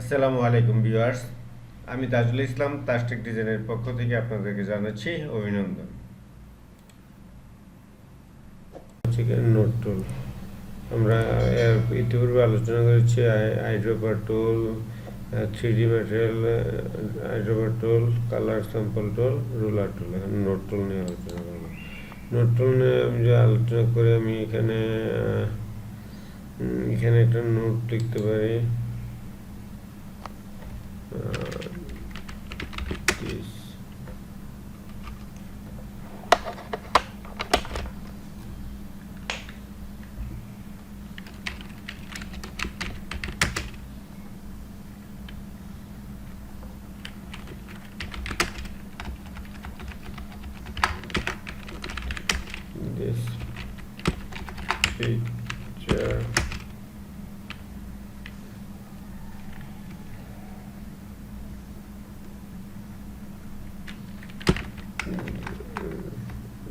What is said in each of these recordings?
আসসালামু আলাইকুম ভিউয়ার্স, আমি তাজুল ইসলাম তাজটেক ডিজাইনের পক্ষ থেকে আপনাদেরকে জানাচ্ছি অভিনন্দন। নোট টুল আমরা ইতিপূর্বে আলোচনা করেছি আইড্রপার টুল, 3D ম্যাটেরিয়াল আইড্রপার টুল, কালার স্যাম্পল টুল, রুলার টুল। এখন নোট টুল নিয়ে আলোচনা করব। নোট টুল নিয়ে আমি যে আলোচনা করে আমি এখানে একটা নোট লিখতে পারি। This picture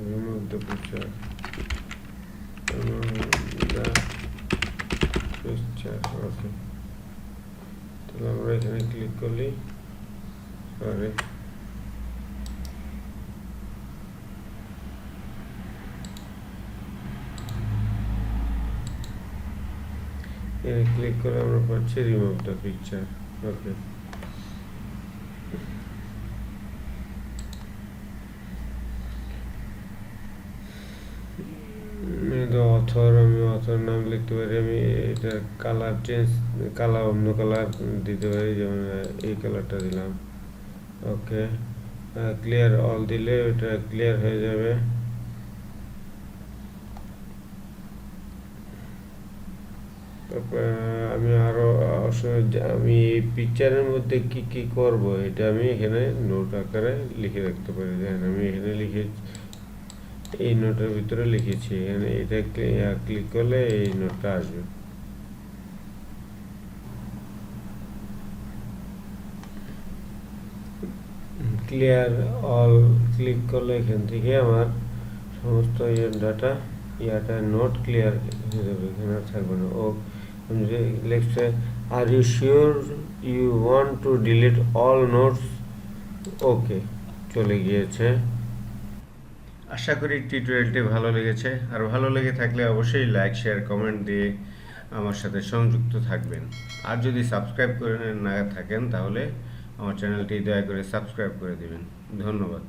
remove the picture, okay. তাহলে আমরা এখানে ক্লিক করলি, সরি, এখানে ক্লিক করে আমরা পাচ্ছি রিমুভ দ্য পিকচার। ওকে, আমি অথর নাম লিখতে পারি। আমি এটা কালার অন্য কালার দিতে পারি, যেমন এই কালারটা দিলাম। ওকে, ক্লিয়ার অল দিলে ওটা ক্লিয়ার হয়ে যাবে। আমি আরো আমি এই পিকচারের মধ্যে কি কি করব এটা আমি এখানে নোট আকারে লিখে রাখতে পারি। দেখেন আমি এখানে এই নোটের ভিতরে লিখেছি। এখানে এটা ক্লিক করলে এই নোটটা আসবে। ক্লিয়ার অল ক্লিক করলে এখান থেকে আমার সমস্ত ডাটা নোট ক্লিয়ার হয়ে যাবে, এখানে আর থাকবে না। ও লিখছে, are you sure you want to delete all notes? Okay, চলে গিয়েছে। আশা করি টিউটোরিয়ালটি ভালো লেগেছে। আর ভালো লেগে থাকলে অবশ্যই লাইক, শেয়ার, কমেন্ট দিয়ে আমার সাথে সংযুক্ত থাকবেন। আর যদি সাবস্ক্রাইব করে না থাকেন তাহলে আমার চ্যানেলটি দয়া করে সাবস্ক্রাইব করে দেবেন। ধন্যবাদ।